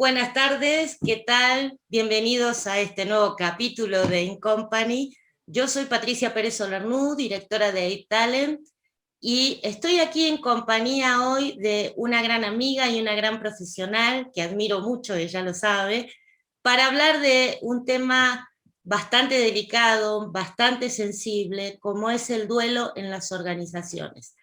buenas tardes, ¿qué tal? Bienvenidos a este nuevo capítulo de In Company. Yo soy Patricia Pérez Solernú, directora de A-Talent, y estoy aquí en compañía hoy de una gran amiga y una gran profesional que admiro mucho, ella lo sabe, para hablar de un tema bastante delicado, bastante sensible, como es el duelo en las organizaciones.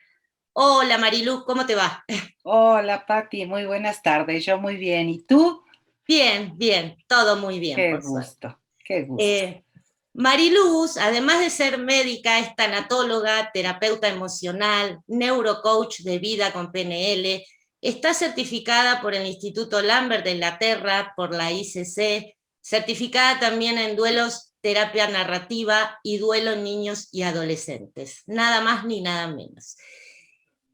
Hola Mariluz, ¿cómo te va? Hola, Pati, muy buenas tardes. Yo muy bien. ¿Y tú? Bien, bien, todo muy bien, Qué por suerte. gusto, qué gusto. Eh, Mariluz, además de ser médica, es tanatóloga, terapeuta emocional, neurocoach de vida con PNL, está certificada por el Instituto Lambert de Inglaterra, por la ICC, certificada también en duelos, terapia narrativa y duelo en niños y adolescentes, nada más ni nada menos.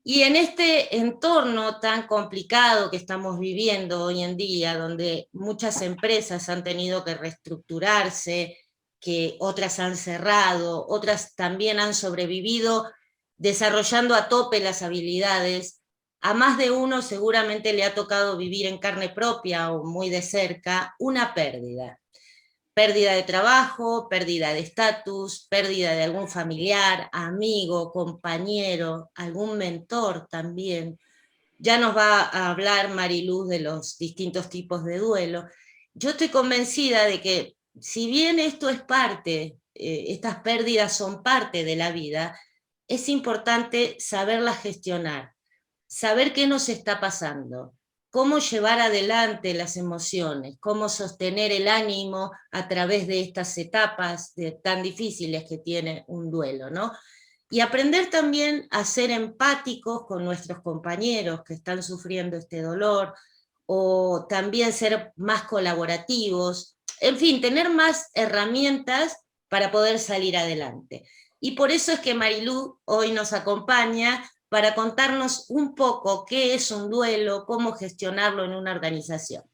Y en este entorno tan complicado que estamos viviendo hoy en día, donde muchas empresas han tenido que reestructurarse, que otras han cerrado, otras también han sobrevivido desarrollando a tope las habilidades, a más de uno seguramente le ha tocado vivir en carne propia o muy de cerca una pérdida. Pérdida de trabajo, pérdida de estatus, pérdida de algún familiar, amigo, compañero, algún mentor también. Ya nos va a hablar Mariluz de los distintos tipos de duelo. Yo estoy convencida de que si bien esto es parte, estas pérdidas son parte de la vida, es importante saberlas gestionar, saber qué nos está pasando, cómo llevar adelante las emociones, cómo sostener el ánimo a través de estas etapas tan difíciles que tiene un duelo, ¿no? Y aprender también a ser empáticos con nuestros compañeros que están sufriendo este dolor, o también ser más colaborativos, en fin, tener más herramientas para poder salir adelante. Y por eso es que Marilú hoy nos acompaña para contarnos un poco qué es un duelo, cómo gestionarlo en una organización.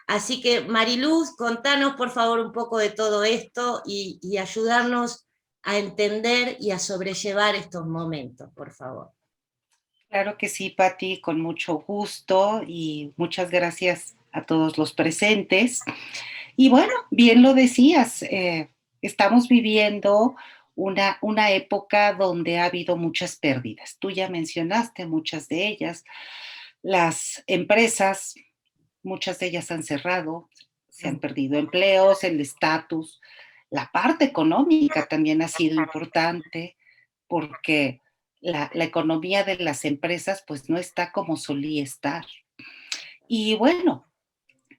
Así que Mariluz, contanos por favor un poco de todo esto y ayudarnos a entender y a sobrellevar estos momentos, por favor. Claro que sí, Pati, con mucho gusto y muchas gracias a todos los presentes. Y bueno, bien lo decías, estamos viviendo una época donde ha habido muchas pérdidas. Tú ya mencionaste muchas de ellas. Las empresas, muchas de ellas han cerrado, se han perdido empleos, el estatus. La parte económica también ha sido importante porque la economía de las empresas pues no está como solía estar. Y bueno,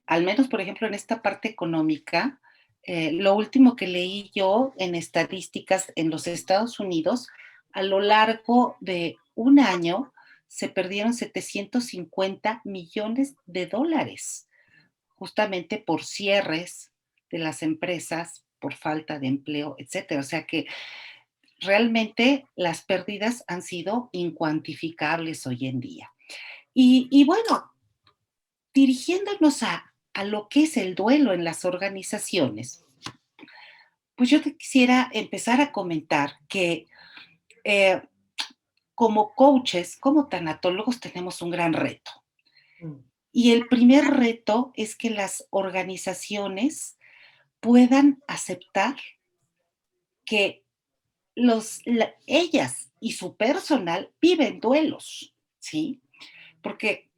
al menos por ejemplo en esta parte económica, lo último que leí yo en estadísticas en los Estados Unidos, a lo largo de un año se perdieron 750 millones de dólares justamente por cierres de las empresas, por falta de empleo, etcétera. O sea que realmente las pérdidas han sido incuantificables hoy en día. Y bueno, dirigiéndonos a lo que es el duelo en las organizaciones, pues yo te quisiera empezar a comentar que eh, como coaches, como tanatólogos, tenemos un gran reto. Y el primer reto es que las organizaciones puedan aceptar que ellas y su personal viven duelos, ¿sí? Porque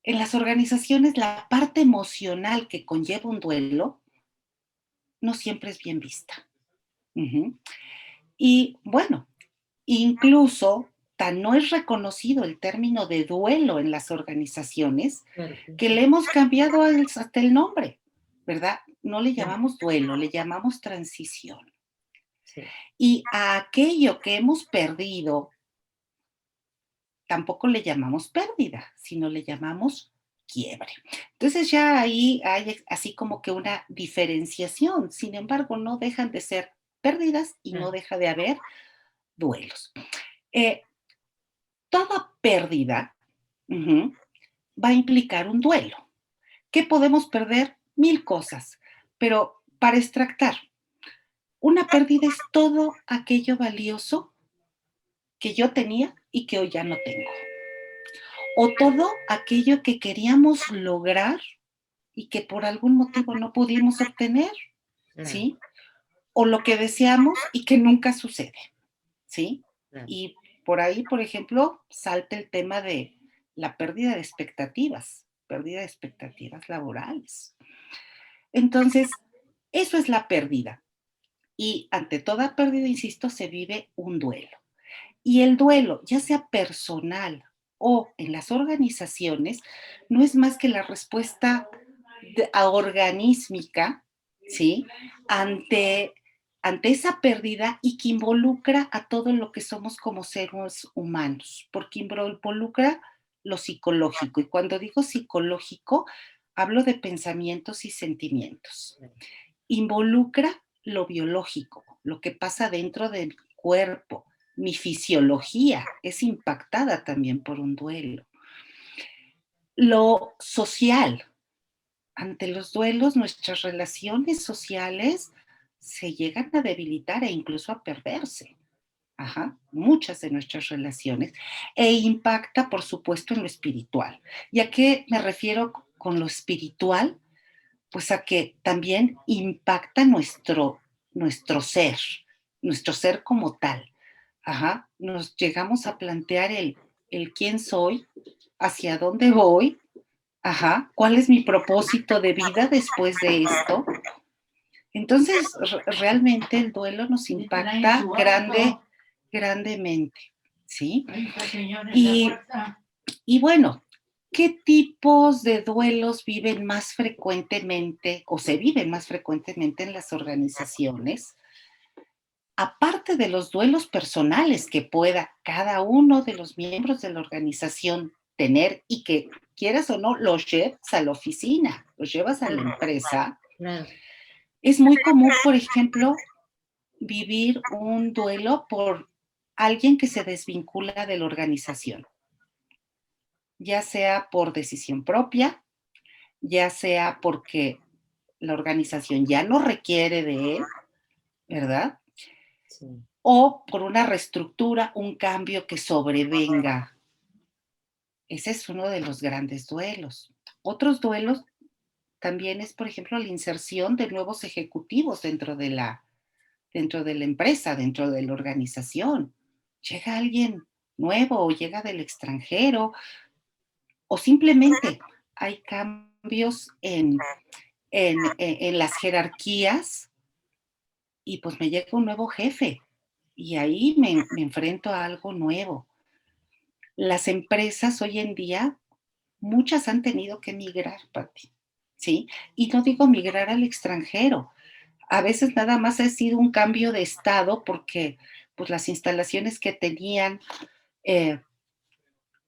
en las organizaciones la parte emocional que conlleva un duelo no siempre es bien vista. Uh-huh. Y bueno, incluso tan no es reconocido el término de duelo en las organizaciones que le hemos cambiado hasta el nombre, ¿verdad? No le llamamos duelo, le llamamos transición. Sí. Y a aquello que hemos perdido, tampoco le llamamos pérdida, sino le llamamos quiebre. Entonces ya ahí hay así como que una diferenciación. Sin embargo, no dejan de ser pérdidas y no deja de haber duelos. Toda pérdida va a implicar un duelo. ¿Qué podemos perder? Mil cosas, pero para extractar, una pérdida es todo aquello valioso que yo tenía y que hoy ya no tengo. O todo aquello que queríamos lograr y que por algún motivo no pudimos obtener, Claro, ¿sí? O lo que deseamos y que nunca sucede, ¿sí? claro. Y por ahí, por ejemplo, salta el tema de la pérdida de expectativas laborales. Entonces, eso es la pérdida. Y ante toda pérdida, insisto, se vive un duelo. Y el duelo, ya sea personal o en las organizaciones, no es más que la respuesta organísmica, ¿sí? Ante, ante esa pérdida y que involucra a todo lo que somos como seres humanos, porque involucra lo psicológico. Y cuando digo psicológico, hablo de pensamientos y sentimientos. Involucra lo biológico, lo que pasa dentro de mi cuerpo, mi fisiología es impactada también por un duelo. Lo social, ante los duelos, nuestras relaciones sociales se llegan a debilitar e incluso a perderse. Ajá, muchas de nuestras relaciones. E impacta, por supuesto, en lo espiritual. ¿Y a qué me refiero con lo espiritual? Pues a que también impacta nuestro ser como tal. Ajá, nos llegamos a plantear el quién soy, hacia dónde voy, ajá, cuál es mi propósito de vida después de esto. Entonces, realmente el duelo nos impacta grandemente, ¿sí? Y, y bueno, ¿qué tipos de duelos viven más frecuentemente o se viven más frecuentemente en las organizaciones? Aparte de los duelos personales que pueda cada uno de los miembros de la organización tener y que quieras o no, los llevas a la oficina, los llevas a la empresa, Claro. es muy común, por ejemplo, vivir un duelo por alguien que se desvincula de la organización, ya sea por decisión propia, ya sea porque la organización ya no requiere de él, ¿verdad? Sí. O por una reestructura, un cambio que sobrevenga. Ese es uno de los grandes duelos. Otros duelos también es, por ejemplo, la inserción de nuevos ejecutivos dentro de la empresa, dentro de la organización. Llega alguien nuevo o llega del extranjero o simplemente hay cambios en las jerarquías y pues me llega un nuevo jefe y ahí me enfrento a algo nuevo. Las empresas hoy en día, muchas han tenido que migrar, Pati, ¿sí? Y no digo migrar al extranjero. A veces nada más ha sido un cambio de estado porque pues las instalaciones que tenían eh,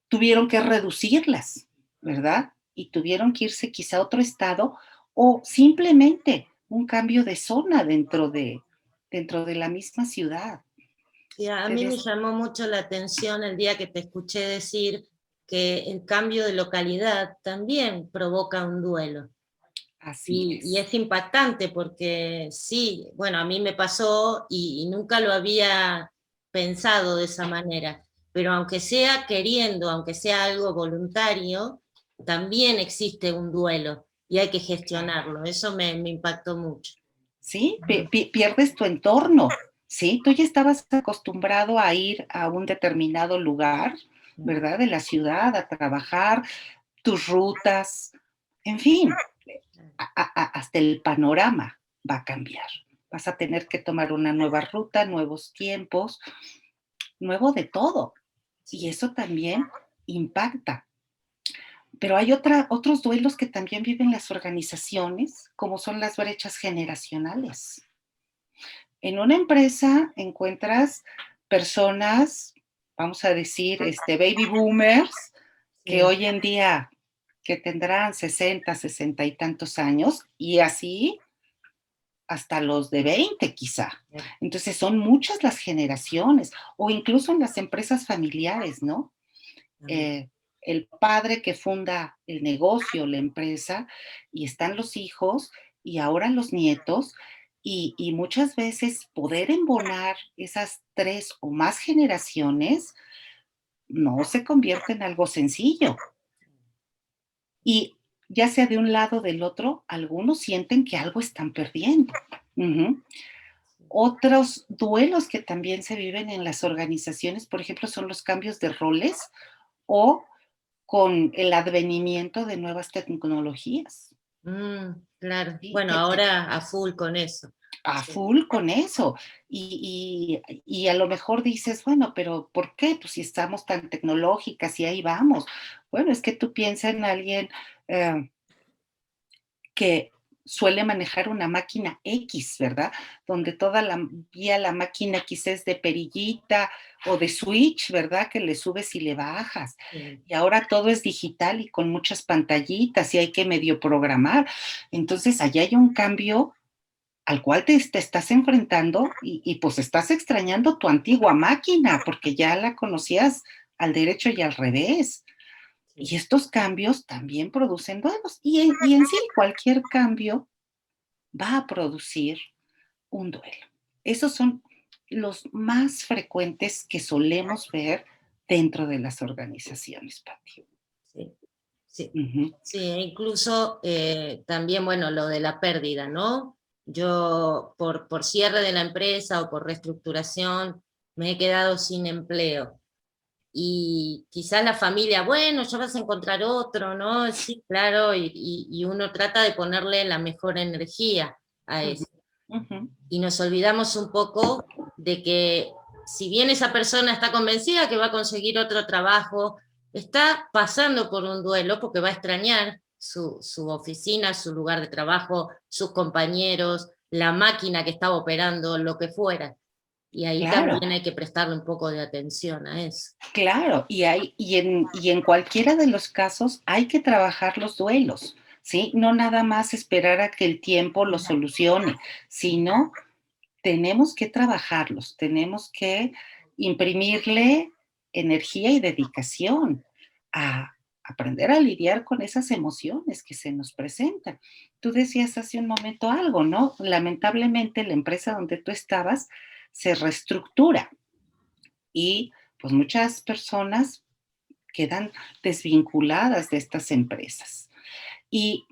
tuvieron que reducirlas, ¿verdad? Y tuvieron que irse quizá a otro estado o simplemente un cambio de zona dentro de la misma ciudad. Y a mí me llamó mucho la atención el día que te escuché decir que el cambio de localidad también provoca un duelo. Así Y es. es impactante porque sí, bueno, a mí me pasó y nunca lo había pensado de esa manera, pero aunque sea queriendo, aunque sea algo voluntario, también existe un duelo y hay que Claro. gestionarlo. Eso me impactó mucho. ¿Sí? Pierdes tu entorno, ¿sí? Tú ya estabas acostumbrado a ir a un determinado lugar, ¿verdad? De la ciudad, a trabajar, tus rutas, en fin, hasta el panorama va a cambiar. Vas a tener que tomar una nueva ruta, nuevos tiempos, nuevo de todo. Y eso también impacta. Pero hay otros duelos que también viven las organizaciones, como son las brechas generacionales. En una empresa encuentras personas, vamos a decir, baby boomers, que Sí, hoy en día que tendrán 60, 60 y tantos años, y así hasta los de 20 quizá. Entonces son muchas las generaciones, o incluso en las empresas familiares, ¿no? Eh, el padre que funda el negocio, la empresa, y están los hijos y ahora los nietos, y muchas veces poder embonar esas 3 o más generaciones no se convierte en algo sencillo. Y ya sea de un lado o del otro, algunos sienten que algo están perdiendo. Ujú. Otros duelos que también se viven en las organizaciones, por ejemplo, son los cambios de roles o con el advenimiento de nuevas tecnologías. Claro. ¿Sí? Bueno, ahora a full con eso. A Sí, full con eso. Y a lo mejor dices, bueno, pero ¿por qué? Pues si estamos tan tecnológicas y ahí vamos. Bueno, es que tú piensas en alguien eh, que suele manejar una máquina X, ¿verdad? Donde toda la vía la máquina X es de perillita o de switch, ¿verdad? Que le subes y le bajas. sí, Y ahora todo es digital y con muchas pantallitas y hay que medio programar. Entonces, allá hay un cambio al cual te estás enfrentando pues estás extrañando tu antigua máquina porque ya la conocías al derecho y al revés. sí. Y estos cambios también producen duelos. Y en sí, cualquier cambio va a producir un duelo. Esos son los más frecuentes que solemos ver dentro de las organizaciones, Pati. Sí, sí, Ujú. sí, e incluso también, bueno, lo de la pérdida, ¿no? Yo por cierre de la empresa o por reestructuración me he quedado sin empleo. Y quizás la familia, bueno, ya vas a encontrar otro, ¿no? Sí, claro, y uno trata de ponerle la mejor energía a Ujú. eso. Ujú. Y nos olvidamos un poco de que si bien esa persona está convencida que va a conseguir otro trabajo, está pasando por un duelo porque va a extrañar su oficina, su lugar de trabajo, sus compañeros, la máquina que estaba operando, lo que fuera. Y ahí Claro. también hay que prestarle un poco de atención a eso. Claro, y en cualquiera de los casos hay que trabajar los duelos, ¿sí? No nada más esperar a que el tiempo lo solucione, sino tenemos que trabajarlos, tenemos que imprimirle energía y dedicación a aprender a lidiar con esas emociones que se nos presentan. Tú decías hace un momento algo, ¿no? Lamentablemente la empresa donde tú estabas se reestructura y pues muchas personas quedan desvinculadas de estas empresas. Y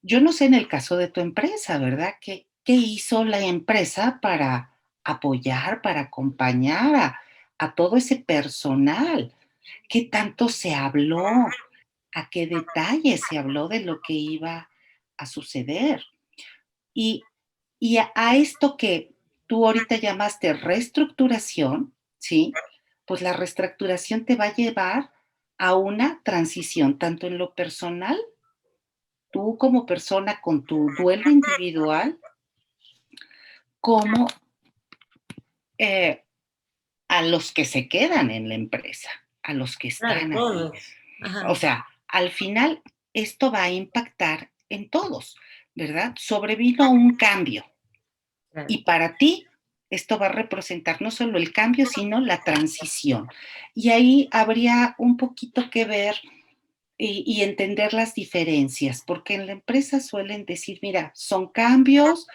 yo no sé en el caso de tu empresa, ¿verdad? ¿Qué hizo la empresa para apoyar, para acompañar a todo ese personal? ¿Qué tanto se habló? ¿A qué detalle se habló de lo que iba a suceder? Y, y a esto que tú ahorita llamaste reestructuración, ¿sí? Pues la reestructuración te va a llevar a una transición, tanto en lo personal, tú como persona con tu duelo individual, como eh, a los que se quedan en la empresa, a los que Claro, están ahí. todos. O Ajá, sea, al final esto va a impactar en todos, ¿verdad? Sobrevino un cambio. claro. Y para ti, esto va a representar no solo el cambio, sino la transición. Y ahí habría un poquito que ver y entender las diferencias, porque en la empresa suelen decir, mira, son cambios,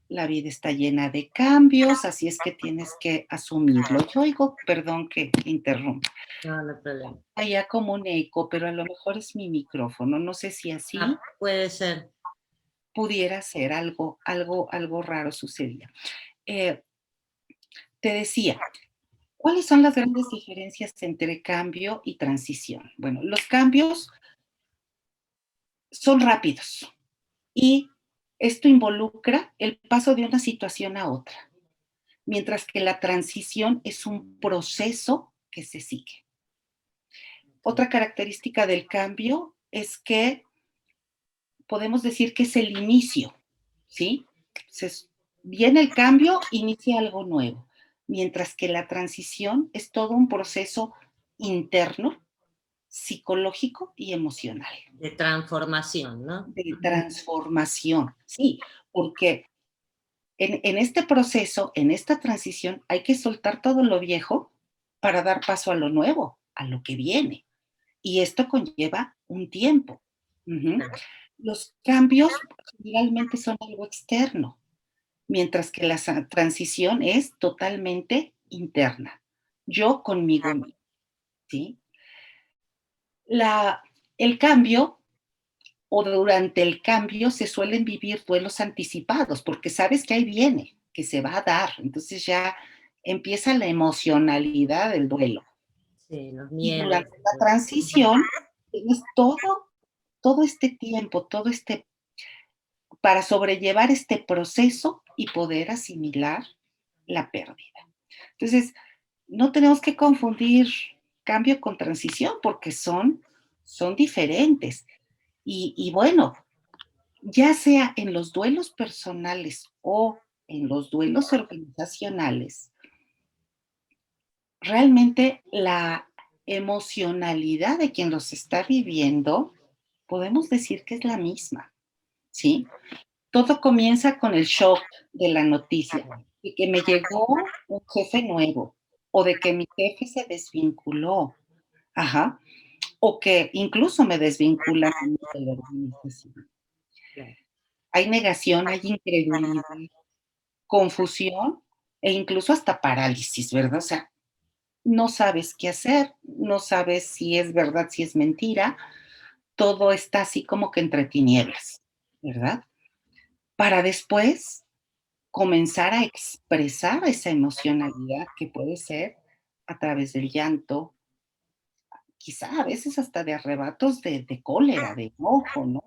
la vida está llena de cambios, así es que tienes que asumirlo. Yo oigo, perdón que interrumpa, No, no hay problema. allá como un eco, pero a lo mejor es mi micrófono, no sé si así Ah, puede ser. pudiera ser algo raro sucedía. Eh, Te decía, ¿cuáles son las grandes diferencias entre cambio y transición? Bueno, los cambios son rápidos y esto involucra el paso de una situación a otra, mientras que la transición es un proceso que se sigue. Ok, Otra característica del cambio es que podemos decir que es el inicio, ¿sí? Se, viene el cambio, inicia algo nuevo, mientras que la transición es todo un proceso interno psicológico y emocional, de transformación, ¿no? de transformación, sí, porque en este proceso, en esta transición, hay que soltar todo lo viejo para dar paso a lo nuevo, a lo que viene. Y esto conlleva un tiempo. Ujú. Los cambios generalmente son algo externo, mientras que la transición es totalmente interna. Yo conmigo mismo, ¿sí? La, el cambio o durante el cambio se suelen vivir duelos anticipados, porque sabes que ahí viene, que se va a dar. Entonces ya empieza la emocionalidad del duelo. Sí, los Y miedos. durante la transición tienes todo este tiempo, para sobrellevar este proceso y poder asimilar la pérdida. Entonces, no tenemos que confundir cambio con transición porque son diferentes. Y bueno, ya sea en los duelos personales o en los duelos organizacionales, realmente la emocionalidad de quien los está viviendo, podemos decir que es la misma, ¿sí? Todo comienza con el shock de la noticia, de que me llegó un jefe nuevo, o de que mi jefe se desvinculó, ajá, o que incluso me desvinculan a mí de la organización. Claro. Hay negación, hay incredulidad, confusión e incluso hasta parálisis, ¿verdad? O sea, no sabes qué hacer, no sabes si es verdad, si es mentira, todo está así como que entre tinieblas, ¿verdad? Para después comenzar a expresar esa emocionalidad que puede ser a través del llanto, quizá a veces hasta de arrebatos de cólera, de enojo, ¿no?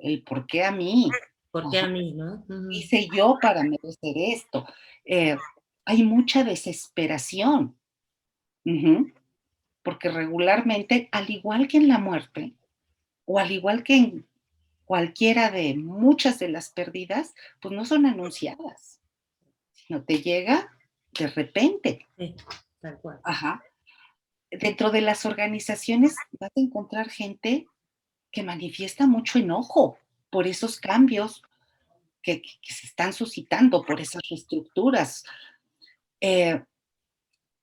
El por qué a mí, ¿Por qué ajá, a mí, no? ¿qué Ujú. hice yo para merecer esto? Eh, Hay mucha desesperación, ujú, porque regularmente, al igual que en la muerte, o al igual que en cualquiera de muchas de las pérdidas, pues no son anunciadas, sino te llega de repente. Sí, tal cual. Ajá. Dentro de las organizaciones vas a encontrar gente que manifiesta mucho enojo por esos cambios que se están suscitando, por esas reestructuras. Eh,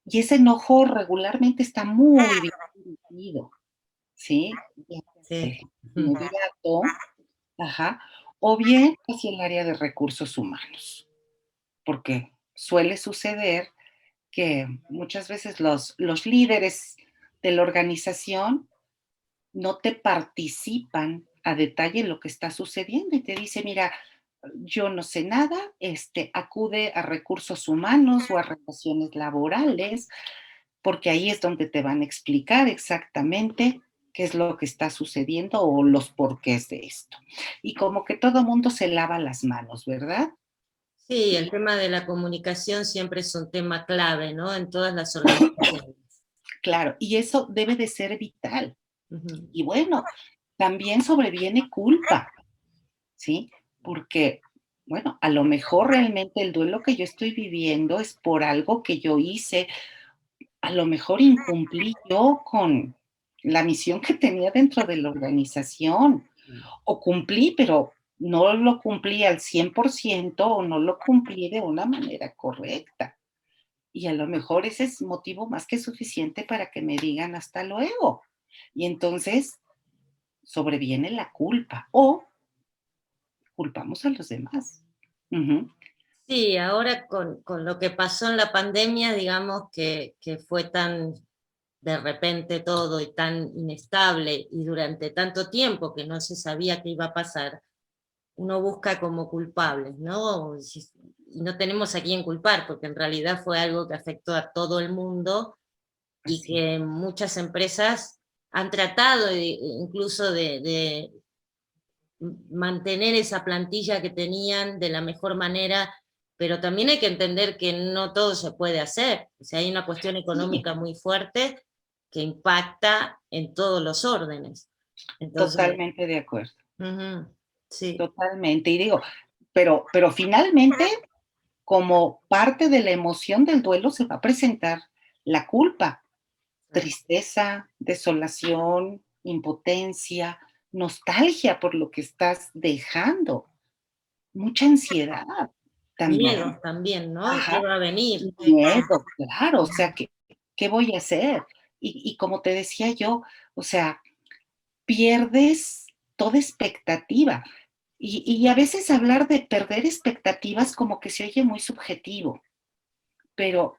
y ese enojo regularmente está muy bien dirigido, ¿sí? Ya sea Sí. Ujú. inmediato, ajá, o bien hacia el área de recursos humanos, porque suele suceder que muchas veces los líderes de la organización no te participan a detalle en lo que está sucediendo y te dice, mira, yo no sé nada, acude a recursos humanos o a relaciones laborales, porque ahí es donde te van a explicar exactamente qué es lo que está sucediendo o los porqués de esto. Y como que todo mundo se lava las manos, ¿verdad? Sí, el Y tema de la comunicación siempre es un tema clave, ¿no? En todas las organizaciones. claro, y eso debe de ser vital. Ujú. Y bueno, también sobreviene culpa, ¿sí? Porque, bueno, a lo mejor realmente el duelo que yo estoy viviendo es por algo que yo hice, a lo mejor incumplí yo con la misión que tenía dentro de la organización, o cumplí, pero no lo cumplí al 100% o no lo cumplí de una manera correcta. Y a lo mejor ese es motivo más que suficiente para que me digan hasta luego. Y entonces sobreviene la culpa o culpamos a los demás. Ujú. Sí, ahora con lo que pasó en la pandemia, digamos que fue tan de repente todo y tan inestable y durante tanto tiempo que no se sabía qué iba a pasar, uno busca como culpables, ¿no? Y no tenemos a quién culpar, porque en realidad fue algo que afectó a todo el mundo y Así, que muchas empresas han tratado incluso de mantener esa plantilla que tenían de la mejor manera, pero también hay que entender que no todo se puede hacer. O sea, hay una cuestión sí, económica muy fuerte que impacta en todos los órdenes. Entonces, totalmente de acuerdo, ujú, sí, totalmente. Y digo, pero finalmente, como parte de la emoción del duelo se va a presentar la culpa, tristeza, desolación, impotencia, nostalgia por lo que estás dejando, mucha ansiedad también. miedos también, ¿no? ¿Qué Ajá, va a venir? miedo, claro, o sea, ¿qué voy a hacer? Y como te decía yo, o sea, pierdes toda expectativa. Y a veces hablar de perder expectativas como que se oye muy subjetivo, pero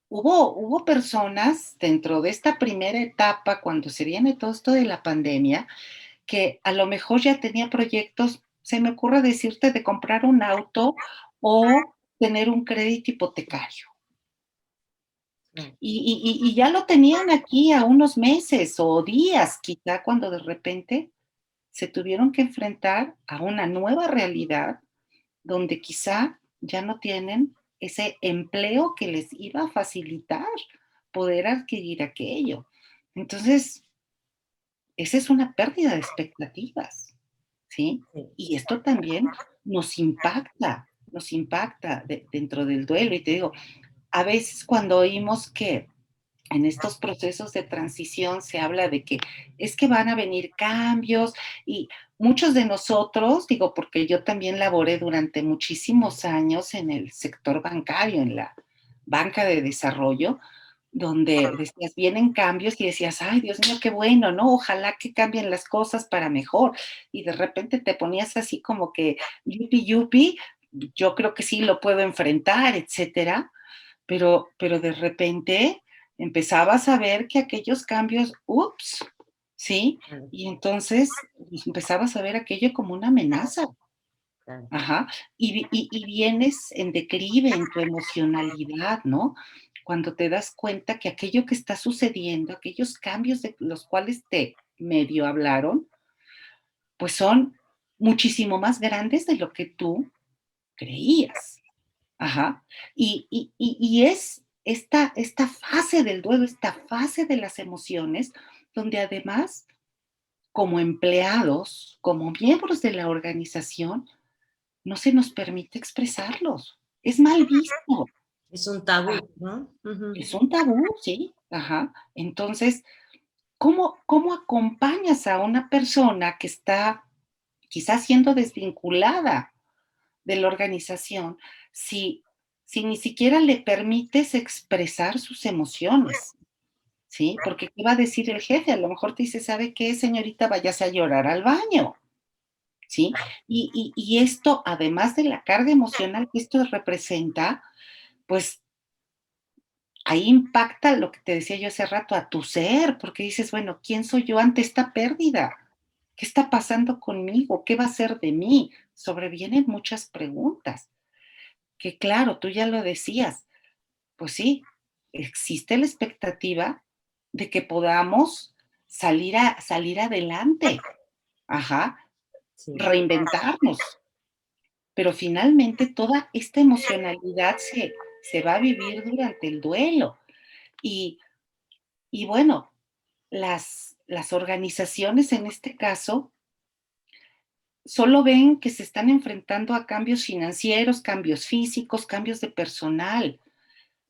hubo personas dentro de esta primera etapa, cuando se viene todo esto de la pandemia, que a lo mejor ya tenía proyectos, se me ocurre decirte, de comprar un auto o tener un crédito hipotecario. claro, Y ya lo tenían aquí a unos meses o días, quizá, cuando de repente se tuvieron que enfrentar a una nueva realidad donde quizá ya no tienen ese empleo que les iba a facilitar poder adquirir aquello. Entonces, esa es una pérdida de expectativas, ¿sí? sí. Y esto también nos impacta dentro del duelo. Y te digo, a veces cuando oímos que en estos procesos de transición se habla de que es que van a venir cambios y muchos de nosotros, digo, porque yo también laboré durante muchísimos años en el sector bancario, en la banca de desarrollo, donde decías, vienen cambios y decías, ay, Dios mío, qué bueno, ¿no? Ojalá que cambien las cosas para mejor. Y de repente te ponías así como que, yupi, yupi, yo creo que sí lo puedo enfrentar, etcétera, pero de repente empezabas a ver que aquellos cambios, ups, ¿sí? Claro, Y entonces pues, empezabas a ver aquello como una amenaza, claro. ajá, y vienes en declive en tu emocionalidad, ¿no? Cuando te das cuenta que aquello que está sucediendo, aquellos cambios de los cuales te medio hablaron, pues son muchísimo más grandes de lo que tú creías. Ajá. Y es esta fase del duelo, esta fase de las emociones, donde además, como empleados, como miembros de la organización, no se nos permite expresarlos. Es mal visto. Es un Ah, tabú, ¿no? Ujú. es un tabú, sí. Ajá. Entonces, ¿cómo acompañas a una persona que está quizás siendo desvinculada de la organización si, si ni siquiera le permites expresar sus emociones? ¿Sí? Porque ¿qué va a decir el jefe? A lo mejor te dice, ¿sabe qué, señorita? Váyase a llorar al baño, ¿sí? Y esto, además de la carga emocional que esto representa, pues ahí impacta lo que te decía yo hace rato, a tu ser, porque dices, bueno, ¿quién soy yo ante esta pérdida? ¿Qué está pasando conmigo? ¿Qué va a ser de mí? Sobrevienen muchas preguntas, que claro, tú ya lo decías, pues sí, existe la expectativa de que podamos salir adelante, ajá, Sí. reinventarnos, pero finalmente toda esta emocionalidad se va a vivir durante el duelo. Y, y bueno, las organizaciones en este caso solo ven que se están enfrentando a cambios financieros, cambios físicos, cambios de personal,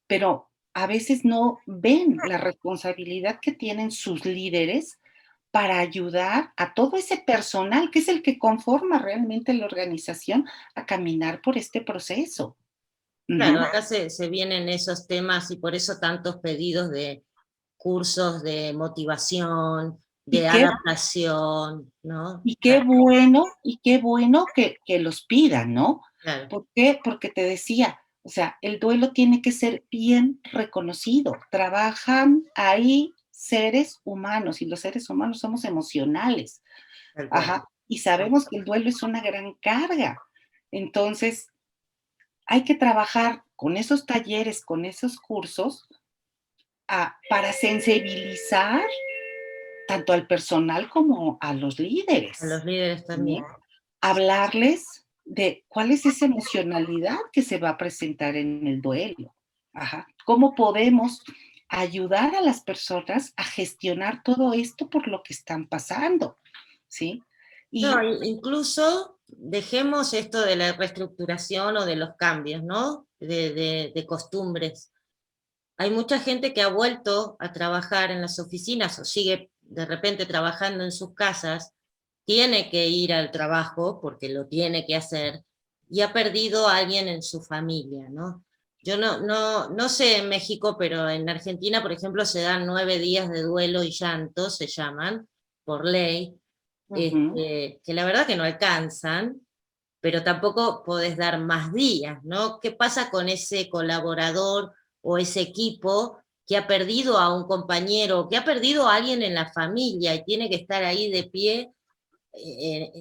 pero a veces no ven la responsabilidad que tienen sus líderes para ayudar a todo ese personal que es el que conforma realmente la organización a caminar por este proceso. Claro, Ujú. acá se vienen esos temas y por eso tantos pedidos de cursos de motivación, Y de qué, adaptación, ¿no? y qué bueno que los pidan, ¿no? Claro, ¿Por qué? Porque te decía, o sea, el duelo tiene que ser bien reconocido. Trabajan ahí seres humanos y los seres humanos somos emocionales. tal cual. Ajá. Y sabemos que el duelo es una gran carga. Entonces, hay que trabajar con esos talleres, con esos cursos, para sensibilizar tanto al personal como a los A líderes, los líderes ¿no? también. Hablarles de cuál es esa emocionalidad que se va a presentar en el duelo. Ajá. ¿Cómo podemos ayudar a las personas a gestionar todo esto por lo que están pasando? ¿Sí? No, Y incluso dejemos esto de la reestructuración o de los cambios, ¿no? De costumbres. Hay mucha gente que ha vuelto a trabajar en las oficinas o sigue de repente trabajando en sus casas, tiene que ir al trabajo porque lo tiene que hacer y ha perdido a alguien en su familia, ¿no? Yo no sé en México, pero en Argentina, por ejemplo, se dan 9 días de duelo y llanto, se llaman, por ley, ujú, que la verdad que no alcanzan, pero tampoco podés dar más días, ¿no? ¿Qué pasa con ese colaborador o ese equipo que ha perdido a un compañero, que ha perdido a alguien en la familia y tiene que estar ahí de pie eh,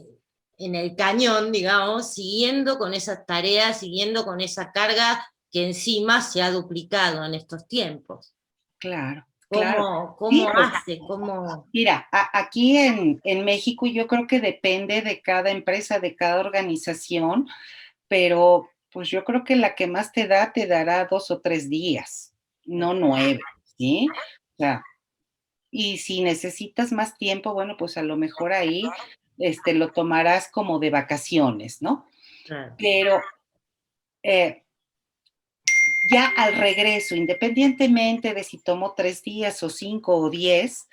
en el cañón, digamos, siguiendo con esas tareas, siguiendo con esa carga que encima se ha duplicado en estos tiempos. Claro, claro. ¿Cómo Sí, pues hace? ¿Cómo? mira, aquí en México yo creo que depende de cada empresa, de cada organización, pero pues yo creo que la que más te dará 2 o 3 días, no 9, ¿sí? O sea, y si necesitas más tiempo, bueno, pues a lo mejor ahí lo tomarás como de vacaciones, ¿no? Claro, Pero eh, ya al regreso, independientemente de si tomo 3 días o 5 o 10,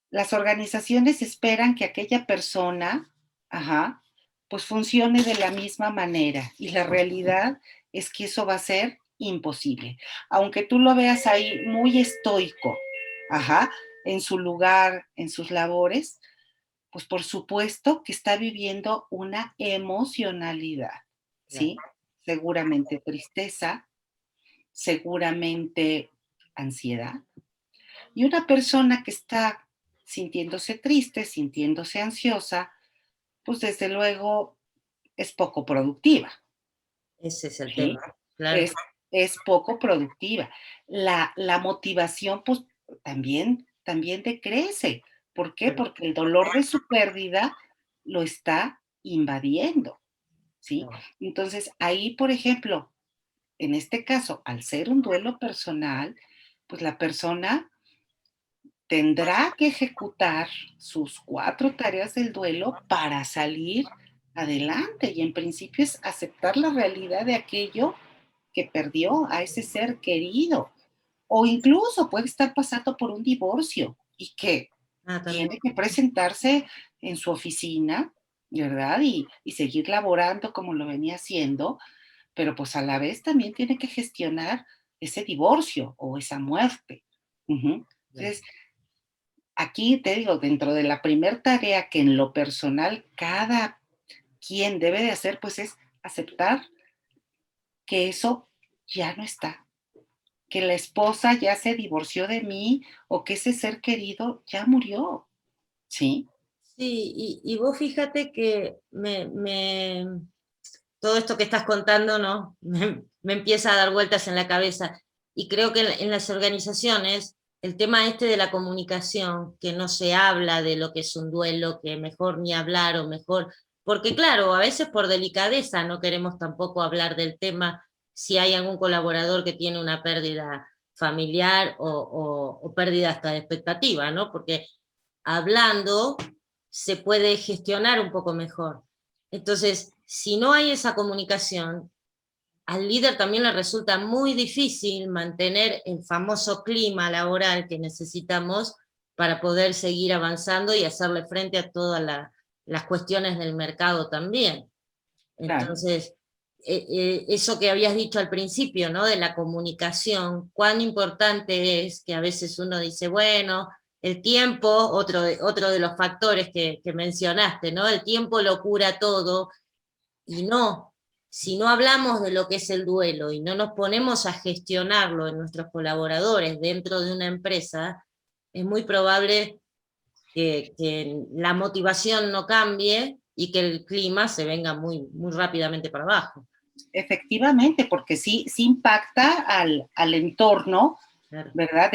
las organizaciones esperan que aquella persona, ajá, pues funcione de la misma manera. Y la realidad es que eso va a ser imposible. Aunque tú lo veas ahí muy estoico, ajá, en su lugar, en sus labores, pues por supuesto que está viviendo una emocionalidad, claro. ¿sí? Seguramente tristeza, seguramente ansiedad. Y una persona que está sintiéndose triste, sintiéndose ansiosa, pues desde luego es poco productiva, Ese es el ¿sí? tema, claro. Es, es poco productiva. La motivación, pues también decrece. ¿Por qué? Claro, Porque el dolor de su pérdida lo está invadiendo, ¿sí? claro. Entonces, ahí, por ejemplo, en este caso, al ser un duelo personal, pues la persona tendrá que ejecutar sus 4 tareas del duelo para salir adelante y en principio es aceptar la realidad de aquello que perdió a ese ser querido o incluso puede estar pasando por un divorcio y que Ah, también. tiene que presentarse en su oficina, ¿verdad? Y seguir laborando como lo venía haciendo, pero pues a la vez también tiene que gestionar ese divorcio o esa muerte. Ujú. Claro. Entonces, aquí te digo, dentro de la primer tarea que en lo personal cada quien debe de hacer, pues es aceptar que eso ya no está, que la esposa ya se divorció de mí o que ese ser querido ya murió, ¿sí? Sí, y vos fíjate que todo esto que estás contando, ¿no? Me empieza a dar vueltas en la cabeza. Y creo que en las organizaciones, el tema este de la comunicación, que no se habla de lo que es un duelo, que mejor ni hablar o mejor, porque claro, a veces por delicadeza no queremos tampoco hablar del tema si hay algún colaborador que tiene una pérdida familiar o pérdida hasta de expectativa, ¿no? Porque hablando se puede gestionar un poco mejor. Entonces, si no hay esa comunicación, al líder también le resulta muy difícil mantener el famoso clima laboral que necesitamos para poder seguir avanzando y hacerle frente a todas las cuestiones del mercado también. Claro, Entonces, eso que habías dicho al principio, ¿no? De la comunicación, cuán importante es que a veces uno dice, bueno, el tiempo, otro de los factores que mencionaste, ¿no? El tiempo lo cura todo, y no, si no hablamos de lo que es el duelo y no nos ponemos a gestionarlo en nuestros colaboradores dentro de una empresa, es muy probable que la motivación no cambie y que el clima se venga muy rápidamente para abajo. efectivamente, porque sí impacta al entorno, Claro, ¿verdad?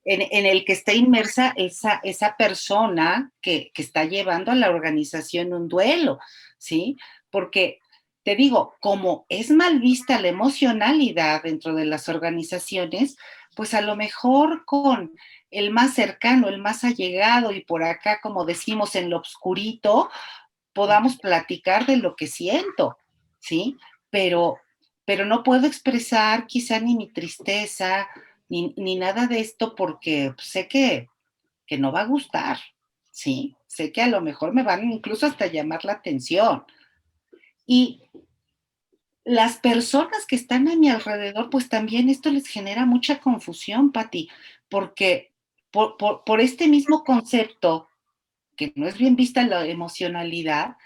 En el que está inmersa esa persona que está llevando a la organización un duelo, ¿sí? Porque te digo, como es mal vista la emocionalidad dentro de las organizaciones, pues a lo mejor con el más cercano, el más allegado y por acá, como decimos, en lo obscurito, podamos platicar de lo que siento, ¿sí? Pero, pero no puedo expresar quizá ni mi tristeza, ni nada de esto porque sé que no va a gustar, ¿sí? Sé que a lo mejor me van incluso hasta llamar la atención. Y las personas que están a mi alrededor, pues también esto les genera mucha confusión, Patti, porque por este mismo concepto, que no es bien vista la emocionalidad,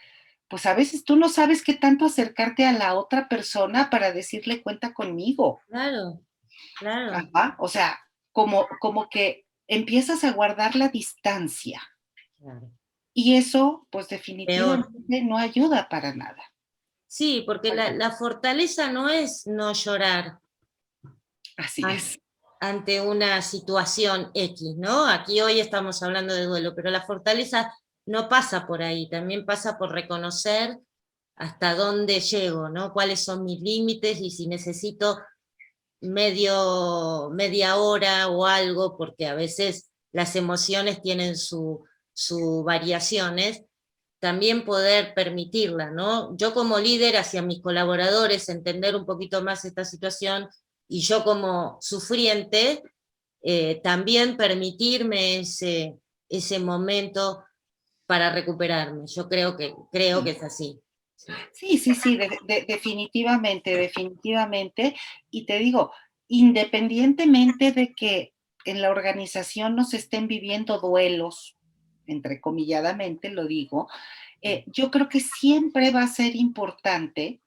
pues a veces tú no sabes qué tanto acercarte a la otra persona para decirle cuenta conmigo. claro, claro. Ajá, o sea, como que empiezas a guardar la distancia. Claro. Y eso, pues peor. definitivamente no ayuda para nada. Sí, porque la fortaleza no es no llorar Así es. ante una situación X, ¿no? Aquí hoy estamos hablando de duelo, pero la fortaleza no pasa por ahí, también pasa por reconocer hasta dónde llego, ¿no? Cuáles son mis límites y si necesito media hora o algo, porque a veces las emociones tienen su variaciones, también poder permitirla, ¿no? Yo como líder hacia mis colaboradores, entender un poquito más esta situación y yo como sufriente, también permitirme ese momento para recuperarme. Yo creo que es así. Sí, sí, sí, definitivamente, definitivamente. Y te digo, independientemente de que en la organización no se estén viviendo duelos, entrecomilladamente lo digo, yo creo que siempre va a ser importante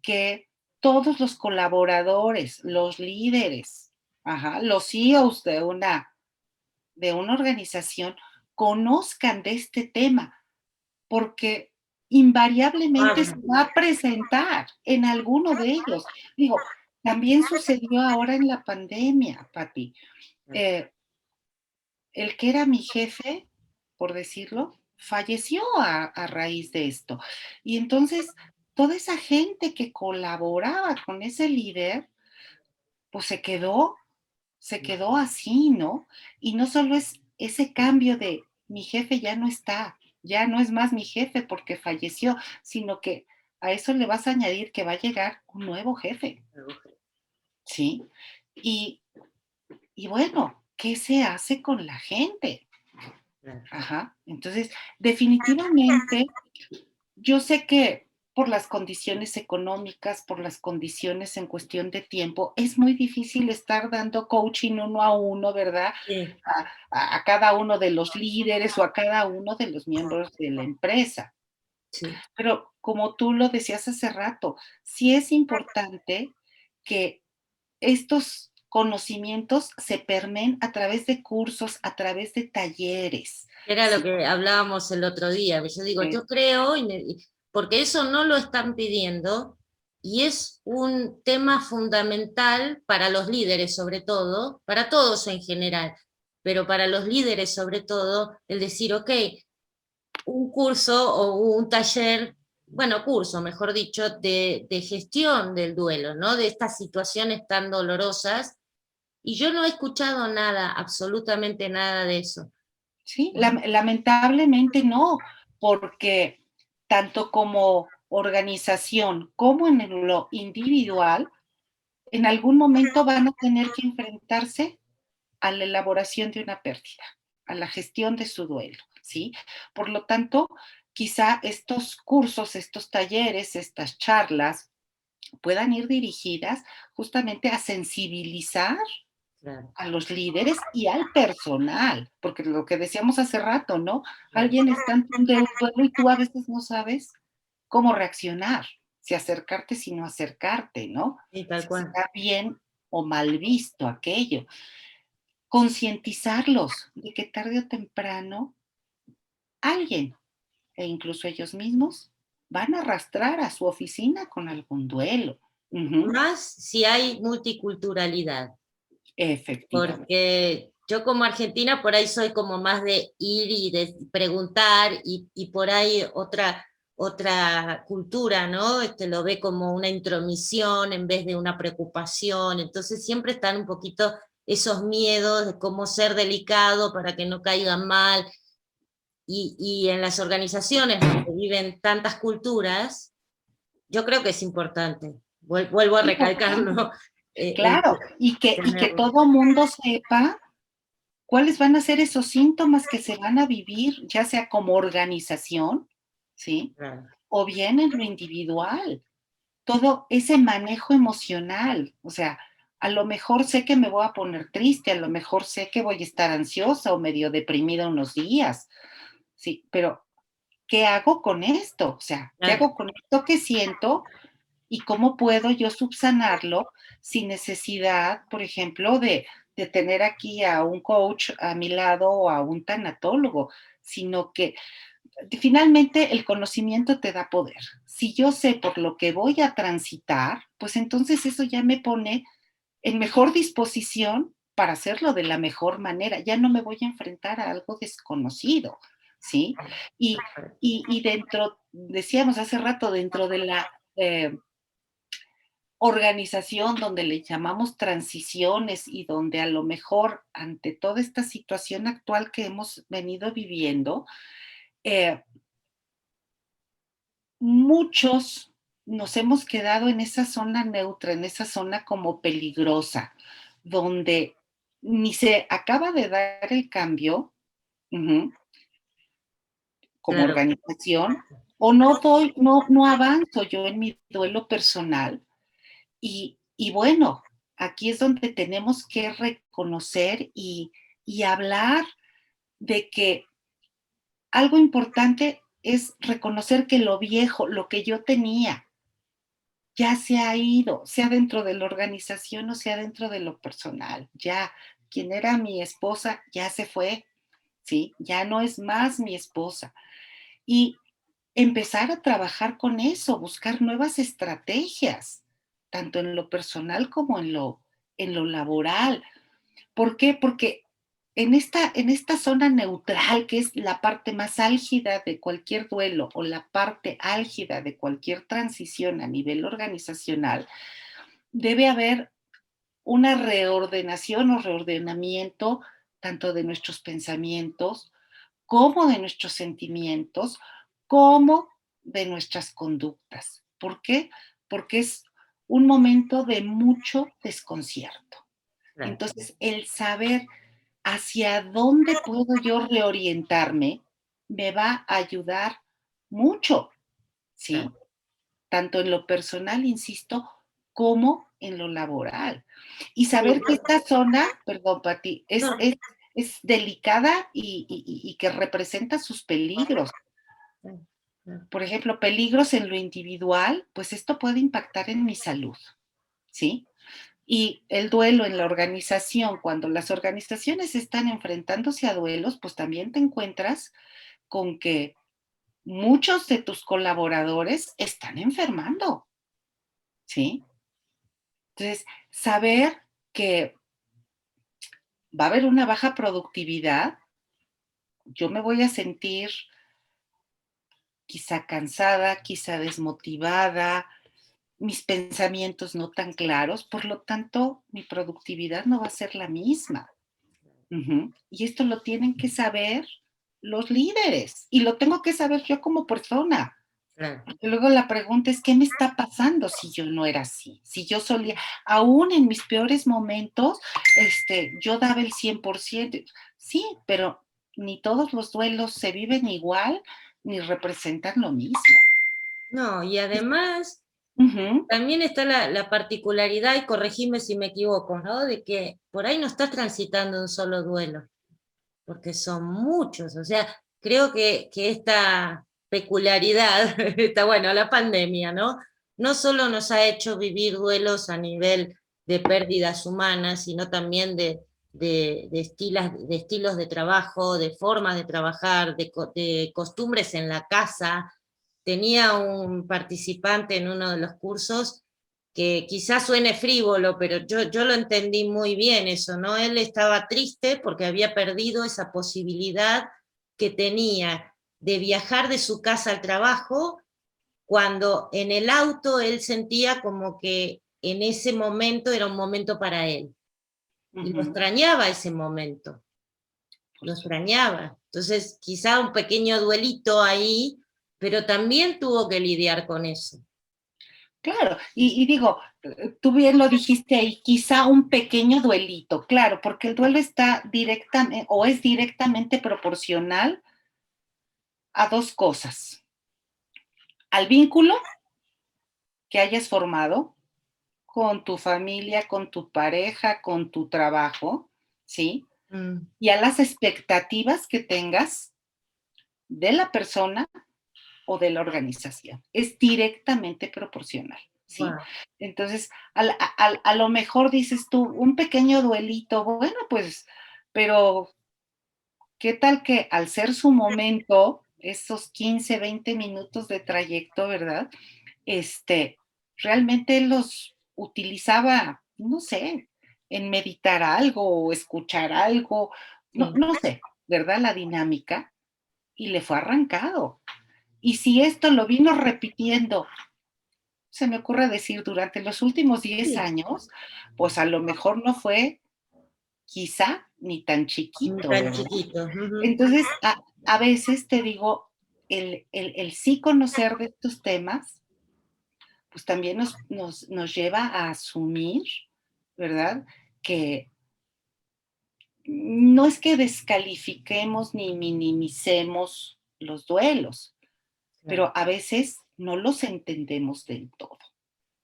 que todos los colaboradores, los líderes, ajá, los CEOs de una organización conozcan de este tema, porque invariablemente se Ah, va a presentar en alguno de ellos. Digo, también sucedió ahora en la pandemia, Pati. Eh, el que era mi jefe, por decirlo, falleció a raíz de esto. Y entonces, toda esa gente que colaboraba con ese líder, pues se quedó así, ¿no? Y no solo es ese cambio de mi jefe ya no está, ya no es más mi jefe porque falleció, sino que a eso le vas a añadir que va a llegar un nuevo jefe, ¿sí? Y, y bueno, ¿qué se hace con la gente? Ajá. Entonces, definitivamente, yo sé que por las condiciones económicas, por las condiciones en cuestión de tiempo, es muy difícil estar dando coaching uno a uno, ¿verdad? sí, A cada uno de los líderes o a cada uno de los miembros de la empresa. sí. Pero como tú lo decías hace rato, sí es importante que estos conocimientos se permeen a través de cursos, a través de talleres. Era lo Sí, que hablábamos el otro día. Yo digo, yo creo, porque eso no lo están pidiendo, y es un tema fundamental para los líderes sobre todo, para todos en general, pero para los líderes sobre todo, el decir, ok, un curso o un taller, bueno, curso, mejor dicho, de gestión del duelo, ¿no? De estas situaciones tan dolorosas, y yo no he escuchado nada, absolutamente nada de eso. sí, lamentablemente no, porque tanto como organización como en lo individual, en algún momento van a tener que enfrentarse a la elaboración de una pérdida, a la gestión de su duelo, ¿sí? Por lo tanto, quizá estos cursos, estos talleres, estas charlas puedan ir dirigidas justamente a sensibilizar Claro, a los líderes y al personal, porque lo que decíamos hace rato, ¿no? claro. Alguien está en un duelo y tú a veces no sabes cómo reaccionar, si acercarte, si no acercarte, ¿no? Sí, tal Si cual. está bien o mal visto aquello. Concientizarlos de que tarde o temprano alguien, e incluso ellos mismos, van a arrastrar a su oficina con algún duelo. Ujú. Más si hay multiculturalidad, Efectivamente. porque yo como argentina por ahí soy como más de ir y de preguntar y por ahí otra cultura, ¿no? Lo ve como una intromisión en vez de una preocupación, entonces siempre están un poquito esos miedos de cómo ser delicado para que no caigan mal, y en las organizaciones donde viven tantas culturas, yo creo que es importante, vuelvo a Importante. recalcarlo, Claro, y que tenerlo. todo mundo sepa cuáles van a ser esos síntomas que se van a vivir, ya sea como organización, ¿sí? Claro. O bien en lo individual. Todo ese manejo emocional, o sea, a lo mejor sé que me voy a poner triste, a lo mejor sé que voy a estar ansiosa o medio deprimida unos días, sí, pero ¿qué hago con esto? O sea, ¿qué Claro. hago con esto que siento y cómo puedo yo subsanarlo sin necesidad, por ejemplo, de tener aquí a un coach a mi lado o a un tanatólogo, sino que finalmente el conocimiento te da poder. Si yo sé por lo que voy a transitar, pues entonces eso ya me pone en mejor disposición para hacerlo de la mejor manera. Ya no me voy a enfrentar a algo desconocido, ¿sí? Y, y dentro, decíamos hace rato, dentro de la organización donde le llamamos transiciones y donde a lo mejor ante toda esta situación actual que hemos venido viviendo, eh, muchos nos hemos quedado en esa zona neutra, en esa zona como peligrosa, donde ni se acaba de dar el cambio, uh-huh, como Claro, organización, o no doy, no avanzo yo en mi duelo personal. Y bueno, aquí es donde tenemos que reconocer y hablar de que algo importante es reconocer que lo viejo, lo que yo tenía, ya se ha ido, sea dentro de la organización o sea dentro de lo personal. Ya, quien era mi esposa ya se fue, ¿sí? Ya no es más mi esposa. Y empezar a trabajar con eso, buscar nuevas estrategias, tanto en lo personal como en lo laboral. ¿Por qué? Porque en esta zona neutral, que es la parte más álgida de cualquier duelo o la parte álgida de cualquier transición a nivel organizacional, debe haber una reordenación o reordenamiento tanto de nuestros pensamientos como de nuestros sentimientos, como de nuestras conductas. ¿Por qué? Porque es un momento de mucho desconcierto. claro, Entonces, el saber hacia dónde puedo yo reorientarme me va a ayudar mucho, ¿sí? claro. Tanto en lo personal, insisto, como en lo laboral. Y Sí, saber que esta zona, perdón, Pati, no, es delicada y que representa sus peligros. claro, claro. Por ejemplo, peligros en lo individual, pues esto puede impactar en mi salud, ¿sí? Y el duelo en la organización, cuando las organizaciones están enfrentándose a duelos, pues también te encuentras con que muchos de tus colaboradores están enfermando, ¿sí? Entonces, saber que va a haber una baja productividad, yo me voy a sentir quizá cansada, quizá desmotivada, mis pensamientos no tan claros, por lo tanto, mi productividad no va a ser la misma. Uh-huh. Y esto lo tienen que saber los líderes y lo tengo que saber yo como persona. Claro. Porque luego la pregunta es, ¿qué me está pasando si yo no era así? Si yo solía, aún en mis peores momentos, yo daba el 100%. Sí, pero ni todos los duelos se viven igual ni representan lo mismo. No, y además Uh-huh. también está la particularidad, y corregime si me equivoco, ¿no? De que por ahí no estás transitando un solo duelo, porque son muchos. O sea, creo que esta peculiaridad, está bueno, la pandemia, ¿no? No solo nos ha hecho vivir duelos a nivel de pérdidas humanas, sino también de estilos de trabajo, de formas de trabajar, de costumbres en la casa. Tenía un participante en uno de los cursos que quizás suene frívolo, pero yo lo entendí muy bien eso, ¿no? Él estaba triste porque había perdido esa posibilidad que tenía de viajar de su casa al trabajo, cuando en el auto él sentía como que en ese momento era un momento para él. Y lo Uh-huh. extrañaba ese momento, lo extrañaba. Entonces, quizá un pequeño duelito ahí, pero también tuvo que lidiar con eso. Claro, y digo, tú bien lo dijiste ahí, quizá un pequeño duelito, claro, porque el duelo está directamente o es directamente proporcional a dos cosas, al vínculo que hayas formado con tu familia, con tu pareja, con tu trabajo, ¿sí? Mm, Y a las expectativas que tengas de la persona o de la organización. Es directamente proporcional, ¿sí? wow. Entonces, a lo mejor dices tú, un pequeño duelito, bueno, pues, pero ¿qué tal que al ser su momento? esos 15, 20 minutos de trayecto, ¿verdad? Realmente los utilizaba, no sé, en meditar algo o escuchar algo, no, Sí, no sé, ¿verdad? La dinámica, y le fue arrancado. Y si esto lo vino repitiendo, se me ocurre decir, durante los últimos 10 sí, años, pues a lo mejor no fue quizá ni tan ni chiquito, tan ¿verdad? chiquito. Ujú. Entonces, a veces te digo, el sí conocer de estos temas, pues también nos lleva a asumir, ¿verdad? Que no es que descalifiquemos ni minimicemos los duelos, Claro, pero a veces no los entendemos del todo.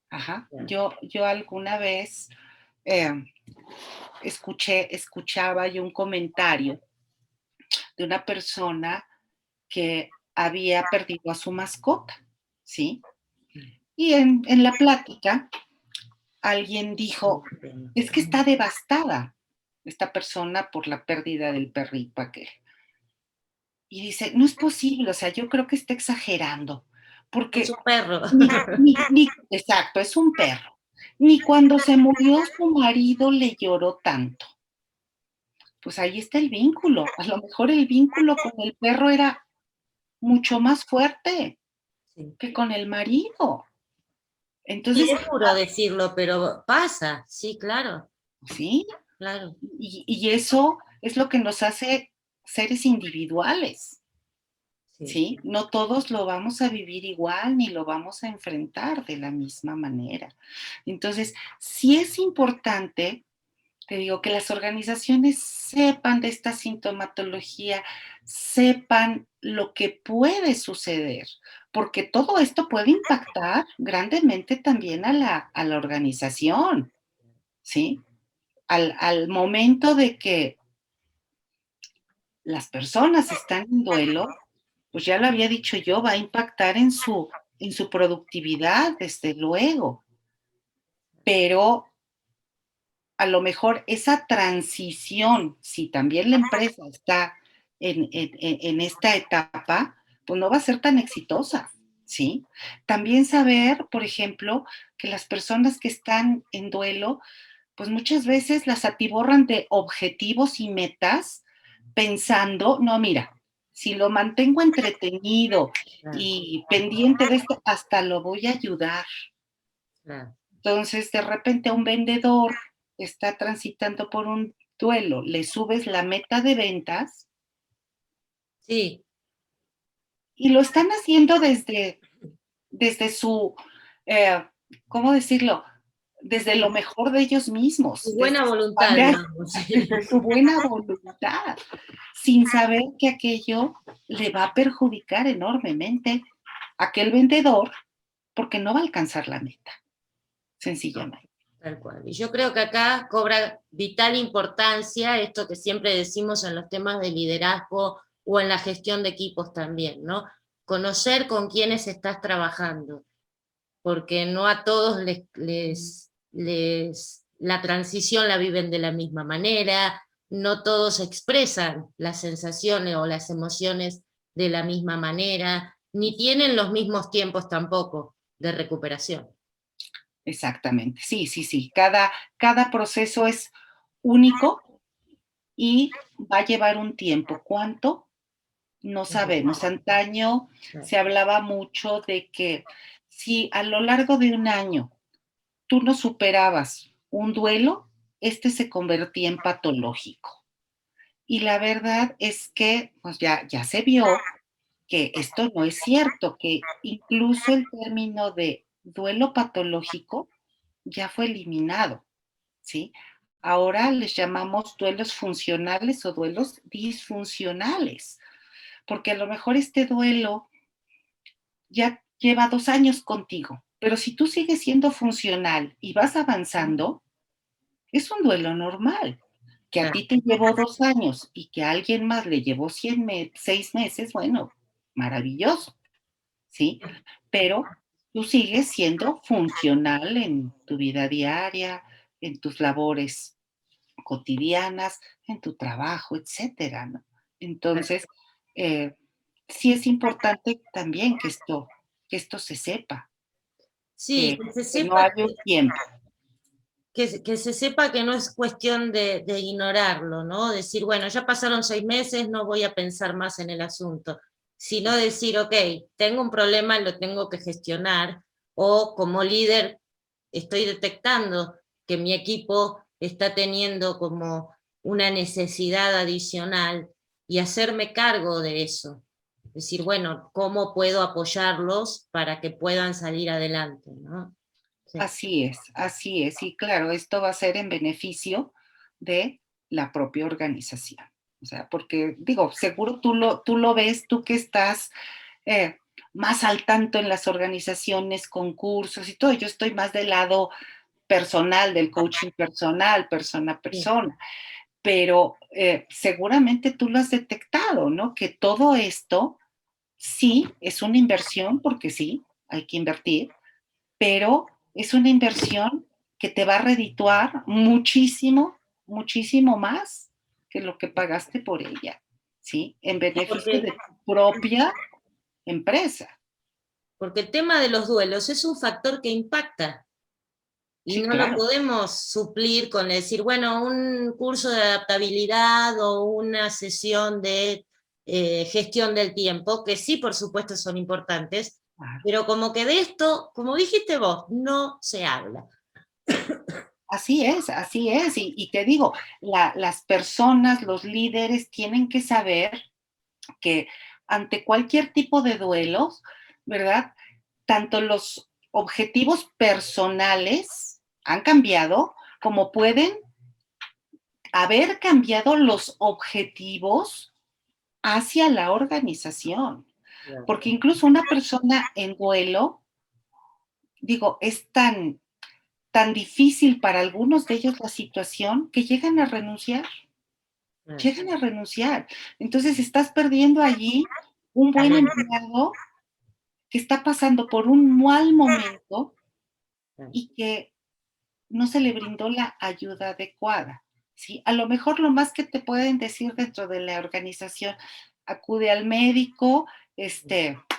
Ajá. claro. Yo alguna vez eh, escuchaba yo un comentario de una persona que había perdido a su mascota, ¿sí? Y en la plática alguien dijo, es que está devastada esta persona por la pérdida del perrito aquel. Y dice, no es posible, o sea, yo creo que está exagerando, Es un porque perro. exacto, es un perro. Ni cuando se murió su marido le lloró tanto. Pues ahí está el vínculo. A lo mejor el vínculo con el perro era mucho más fuerte Sí. que con el marido. Sí, Entonces, es duro decirlo, pero pasa, sí, claro, sí, claro. y eso es lo que nos hace seres individuales, Sí. ¿sí? No todos lo vamos a vivir igual ni lo vamos a enfrentar de la misma manera. Entonces, sí es importante, te digo, que las organizaciones sepan de esta sintomatología, sepan lo que puede suceder, porque todo esto puede impactar grandemente también a la organización, ¿sí? Al momento de que las personas están en duelo, pues ya lo había dicho yo, va a impactar en su productividad, desde luego, pero a lo mejor esa transición, si también la empresa está en esta etapa, pues no va a ser tan exitosa, ¿sí? También saber, por ejemplo, que las personas que están en duelo, pues muchas veces las atiborran de objetivos y metas pensando, no, mira, si lo mantengo entretenido Claro, y pendiente de esto, hasta lo voy a ayudar. claro. Entonces, de repente a un vendedor está transitando por un duelo, le subes la meta de ventas Sí, y lo están haciendo desde su, eh, ¿cómo decirlo? Desde lo mejor de ellos mismos, su buena afán voluntad, digamos. desde su buena voluntad, sin saber que aquello le va a perjudicar enormemente a aquel vendedor porque no va a alcanzar la meta, sencillamente. Tal cual. Y yo creo que acá cobra vital importancia esto que siempre decimos en los temas de liderazgo o en la gestión de equipos también, ¿no? Conocer con quiénes estás trabajando, porque no a todos la transición la viven de la misma manera, no todos expresan las sensaciones o las emociones de la misma manera, ni tienen los mismos tiempos tampoco de recuperación. Exactamente, sí, sí, sí. Cada proceso es único y va a llevar un tiempo. ¿Cuánto? No sabemos. Antaño se hablaba mucho de que si a lo largo de un año tú no superabas un duelo, este se convertía en patológico. Y la verdad es que pues ya se vio que esto no es cierto, que incluso el término de duelo patológico ya fue eliminado, ¿sí? Ahora les llamamos duelos funcionales o duelos disfuncionales, porque a lo mejor este duelo ya lleva 2 años contigo, pero si tú sigues siendo funcional y vas avanzando, es un duelo normal. Que a Claro, ti te llevó 2 años y que a alguien más le llevó 6 meses, bueno, maravilloso, ¿sí? Pero tú sigues siendo funcional en tu vida diaria, en tus labores cotidianas, en tu trabajo, etcétera, ¿no? claro. Entonces, eh, sí es importante también que esto se sepa, Sí, que, que no hay un tiempo. que se sepa que no es cuestión de ignorarlo, ¿no? Decir, bueno, ya pasaron 6 meses, no voy a pensar más en el asunto, sino decir, ok, tengo un problema, lo tengo que gestionar, o como líder estoy detectando que mi equipo está teniendo como una necesidad adicional y hacerme cargo de eso. Decir, bueno, ¿cómo puedo apoyarlos para que puedan salir adelante? ¿No? Sí. Así es. Y claro, esto va a ser en beneficio de la propia organización. O sea, porque digo, seguro tú lo ves, tú que estás eh, más al tanto en las organizaciones, concursos y todo. Yo estoy más del lado personal, del coaching personal, persona a Sí. persona. Pero seguramente tú lo has detectado, ¿no? Que todo esto sí es una inversión, porque sí, hay que invertir, pero es una inversión que te va a redituar muchísimo, muchísimo más que lo que pagaste por ella, ¿sí? En beneficio Porque de tu propia empresa. Porque el tema de los duelos es un factor que impacta y Sí, no lo claro. podemos suplir con decir, bueno, un curso de adaptabilidad o una sesión de gestión del tiempo, que sí, por supuesto, son importantes, Claro. pero como que de esto, como dijiste vos, no se habla. Así es, así es. Y te digo, las personas, los líderes tienen que saber que ante cualquier tipo de duelos, ¿verdad? Tanto los objetivos personales han cambiado, como pueden haber cambiado los objetivos hacia la organización. Porque incluso una persona en duelo, digo, es tan difícil para algunos de ellos la situación que llegan a renunciar. Entonces estás perdiendo allí un buen empleado que está pasando por un mal momento y que no se le brindó la ayuda adecuada, ¿sí? A lo mejor lo más que te pueden decir dentro de la organización, acude al médico,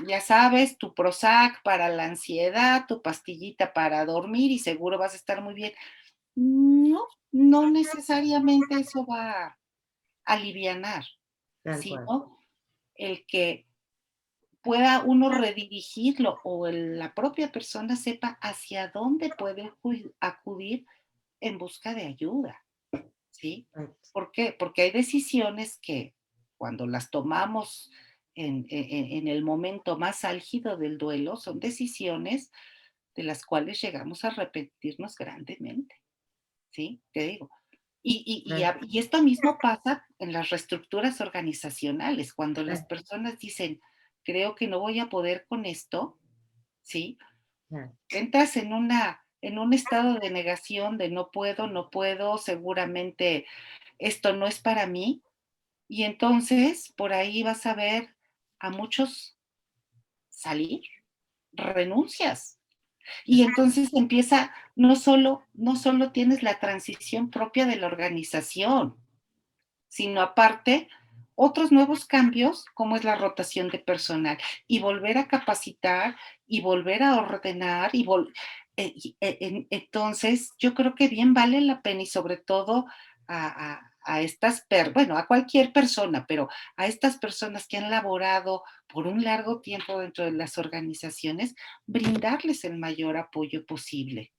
ya sabes, tu Prozac para la ansiedad, tu pastillita para dormir y seguro vas a estar muy bien. No, no necesariamente eso va a alivianar, Tal cual. sino el que pueda uno redirigirlo o la propia persona sepa hacia dónde puede acudir en busca de ayuda, ¿sí? ¿Por qué? Porque hay decisiones que cuando las tomamos en el momento más álgido del duelo, son decisiones de las cuales llegamos a arrepentirnos grandemente, ¿sí? Te digo. Y esto mismo pasa en las reestructuras organizacionales, cuando las personas dicen, creo que no voy a poder con esto, ¿sí? Entras en un estado de negación de no puedo, no puedo, seguramente esto no es para mí, y entonces por ahí vas a ver a muchos salir, renuncias. Y entonces empieza, no solo tienes la transición propia de la organización, sino aparte otros nuevos cambios, como es la rotación de personal, y volver a capacitar, y volver a ordenar, entonces yo creo que bien vale la pena, y sobre todo a estas, bueno, a cualquier persona, pero a estas personas que han laborado por un largo tiempo dentro de las organizaciones, brindarles el mayor apoyo posible,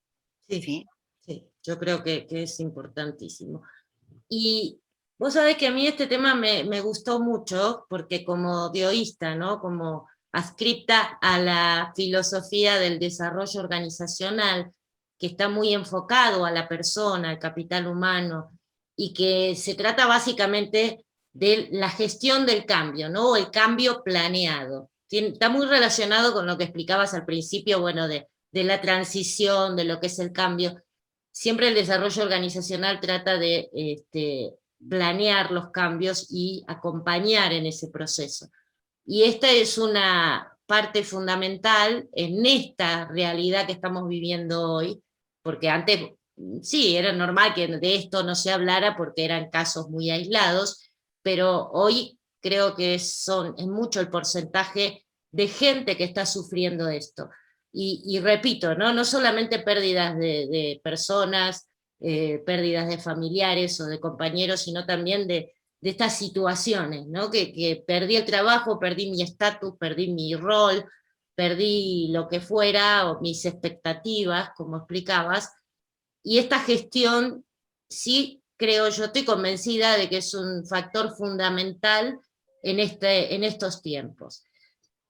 Sí, ¿sí? sí, yo creo que es importantísimo. Y vos sabés que a mí este tema me gustó mucho porque como dioísta, ¿no? Como adscripta a la filosofía del desarrollo organizacional, que está muy enfocado a la persona, al capital humano, y que se trata básicamente de la gestión del cambio, ¿no? El cambio planeado. Está muy relacionado con lo que explicabas al principio, bueno, de la transición, de lo que es el cambio. Siempre el desarrollo organizacional trata de planear los cambios y acompañar en ese proceso. Y esta es una parte fundamental en esta realidad que estamos viviendo hoy, porque antes sí, era normal que de esto no se hablara porque eran casos muy aislados, pero hoy creo que es mucho el porcentaje de gente que está sufriendo esto. Y repito, ¿no? No solamente pérdidas de personas, pérdidas de familiares o de compañeros, sino también de estas situaciones, ¿no? Que perdí el trabajo, perdí mi estatus, perdí mi rol, perdí lo que fuera, o mis expectativas, como explicabas, y esta gestión, sí, creo yo, estoy convencida de que es un factor fundamental en estos tiempos.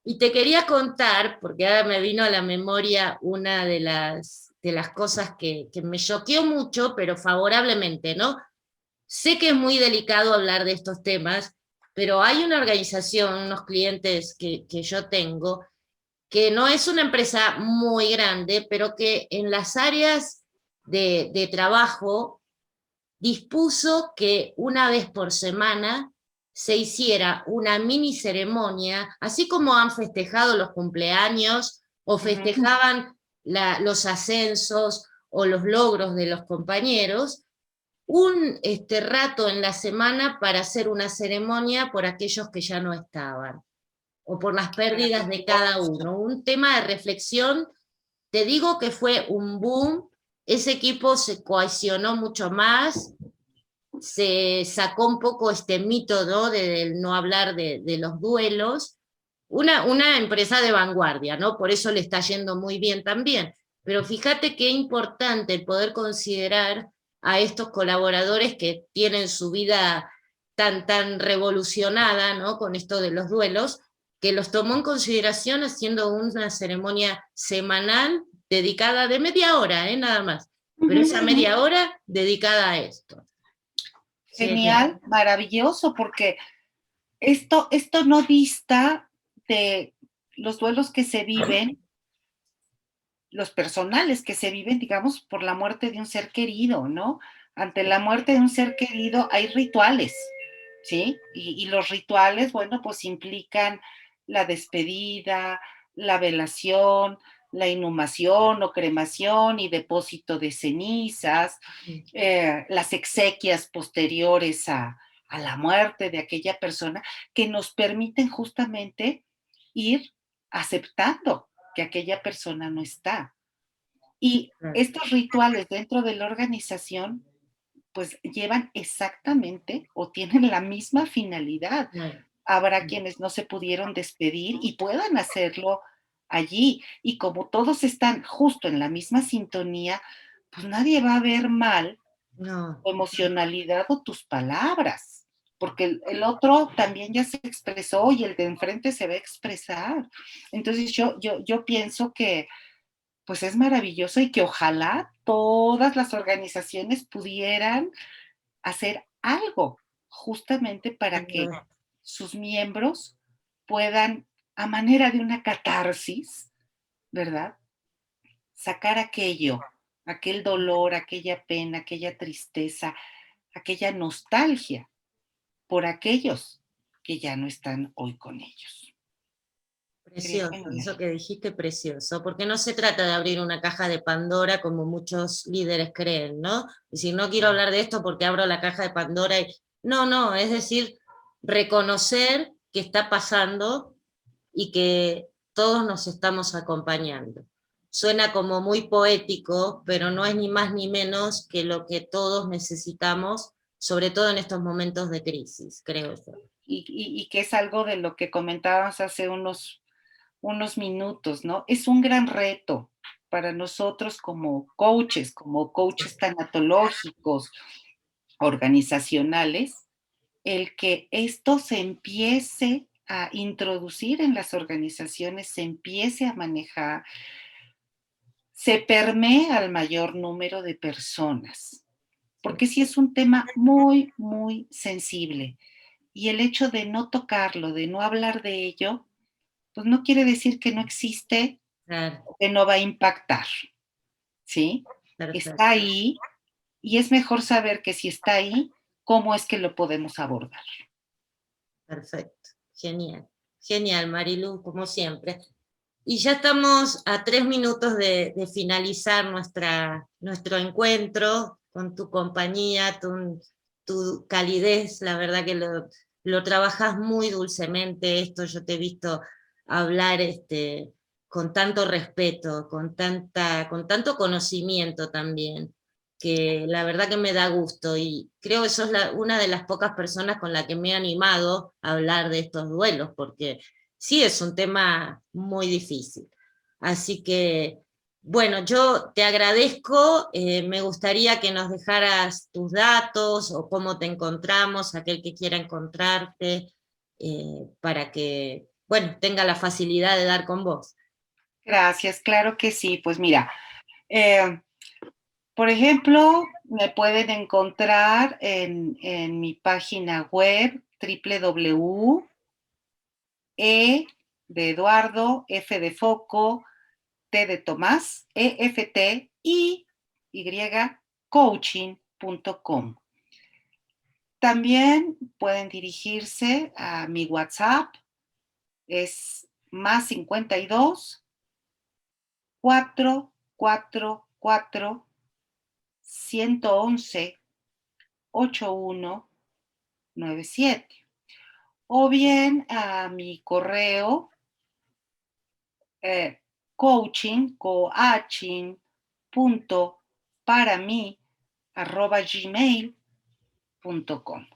Y te quería contar, porque ahora me vino a la memoria una de las cosas que me choqueó mucho, pero favorablemente, ¿no? Sé que es muy delicado hablar de estos temas, pero hay una organización, unos clientes que yo tengo, que no es una empresa muy grande, pero que en las áreas de trabajo dispuso que una vez por semana se hiciera una mini ceremonia, así como han festejado los cumpleaños o festejaban los ascensos o los logros de los compañeros, un rato en la semana para hacer una ceremonia por aquellos que ya no estaban, o por las pérdidas de cada uno. Un tema de reflexión, te digo que fue un boom, ese equipo se cohesionó mucho más, se sacó un poco este mito, ¿no? Del no hablar de los duelos, una empresa de vanguardia, ¿no? Por eso le está yendo muy bien también. Pero fíjate qué importante el poder considerar a estos colaboradores que tienen su vida tan revolucionada, ¿no? Con esto de los duelos, que los tomó en consideración haciendo una ceremonia semanal dedicada de media hora, nada más. Pero esa media hora dedicada a esto. Genial, maravilloso, porque esto no dista de los duelos que se viven, los personales que se viven, digamos, por la muerte de un ser querido, ¿no? Ante la muerte de un ser querido hay rituales, ¿sí? Y los rituales, bueno, pues implican la despedida, la velación, la inhumación o cremación y depósito de cenizas, las exequias posteriores a la muerte de aquella persona, que nos permiten justamente ir aceptando que aquella persona no está. Y estos rituales dentro de la organización, pues llevan exactamente o tienen la misma finalidad. Habrá quienes no se pudieron despedir y puedan hacerlo allí. Y como todos están justo en la misma sintonía, pues nadie va a ver mal tu emocionalidad o tus palabras, porque el otro también ya se expresó y el de enfrente se va a expresar. Entonces yo pienso que pues es maravilloso y que ojalá todas las organizaciones pudieran hacer algo justamente para que sus miembros puedan, a manera de una catarsis, ¿verdad? Sacar aquello, aquel dolor, aquella pena, aquella tristeza, aquella nostalgia por aquellos que ya no están hoy con ellos. Precioso, eso que dijiste, precioso, porque no se trata de abrir una caja de Pandora como muchos líderes creen, ¿no? Es decir, no quiero hablar de esto porque abro la caja de Pandora y... No, es decir, reconocer que está pasando y que todos nos estamos acompañando. Suena como muy poético, pero no es ni más ni menos que lo que todos necesitamos, sobre todo en estos momentos de crisis, creo yo. Y que es algo de lo que comentábamos hace unos minutos, ¿no? Es un gran reto para nosotros como coaches tanatológicos, organizacionales, el que esto se empiece a introducir en las organizaciones, se empiece a manejar, se permee al mayor número de personas, porque sí es un tema muy, muy sensible. Y el hecho de no tocarlo, de no hablar de ello, pues no quiere decir que no existe o que no va a impactar, ¿sí? Perfecto. Está ahí y es mejor saber que si está ahí, cómo es que lo podemos abordar. Perfecto, genial Marilu, como siempre. Y ya estamos a 3 minutos de finalizar nuestro encuentro con tu compañía, tu calidez, la verdad que lo trabajás muy dulcemente, esto yo te he visto hablar con tanto respeto, con tanto conocimiento también, que la verdad que me da gusto, y creo que sos una de las pocas personas con la que me he animado a hablar de estos duelos, porque sí es un tema muy difícil. Así que, bueno, yo te agradezco, me gustaría que nos dejaras tus datos o cómo te encontramos, aquel que quiera encontrarte, para que, bueno, tenga la facilidad de dar con vos. Gracias, claro que sí. Pues mira, eh, por ejemplo, me pueden encontrar en mi página web www.e de Eduardo, F de Foco, T de Tomás, EFT y Y coaching.com. También pueden dirigirse a mi WhatsApp, es más 52 444 111 8197. O bien a mi correo coaching.para mí@gmail.com,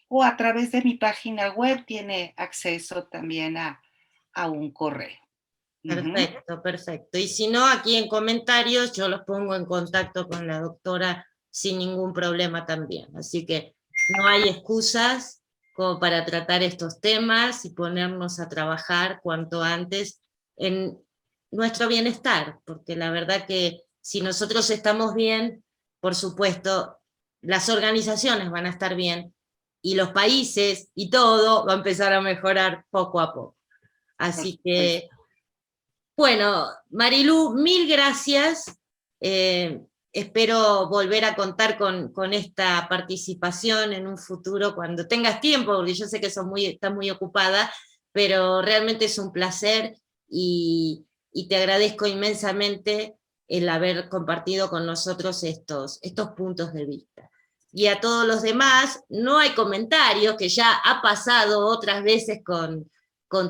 o a través de mi página web tiene acceso también a un correo. Perfecto, perfecto. Y si no, aquí en comentarios yo los pongo en contacto con la doctora sin ningún problema también. Así que no hay excusas como para tratar estos temas y ponernos a trabajar cuanto antes en nuestro bienestar, porque la verdad que si nosotros estamos bien, por supuesto, las organizaciones van a estar bien y los países y todo va a empezar a mejorar poco a poco. Así que bueno, Marilú, mil gracias. Espero volver a contar con esta participación en un futuro cuando tengas tiempo, porque yo sé que estás muy ocupada, pero realmente es un placer y te agradezco inmensamente el haber compartido con nosotros estos puntos de vista. Y a todos los demás, no hay comentarios, que ya ha pasado otras veces con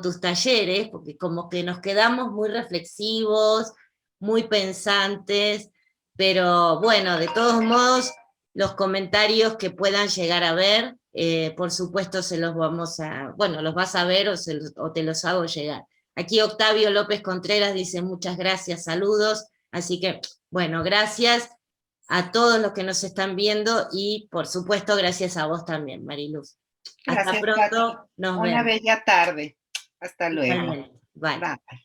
tus talleres, porque como que nos quedamos muy reflexivos, muy pensantes, pero bueno, de todos modos, los comentarios que puedan llegar a ver, por supuesto se los vamos a, bueno, los vas a ver o te los hago llegar. Aquí Octavio López Contreras dice muchas gracias, saludos, así que bueno, gracias a todos los que nos están viendo y por supuesto gracias a vos también, Mariluz. Hasta Gracias, Pati. pronto, nos Una vemos. bella tarde. Hasta luego. Igualmente. Bye. Bye.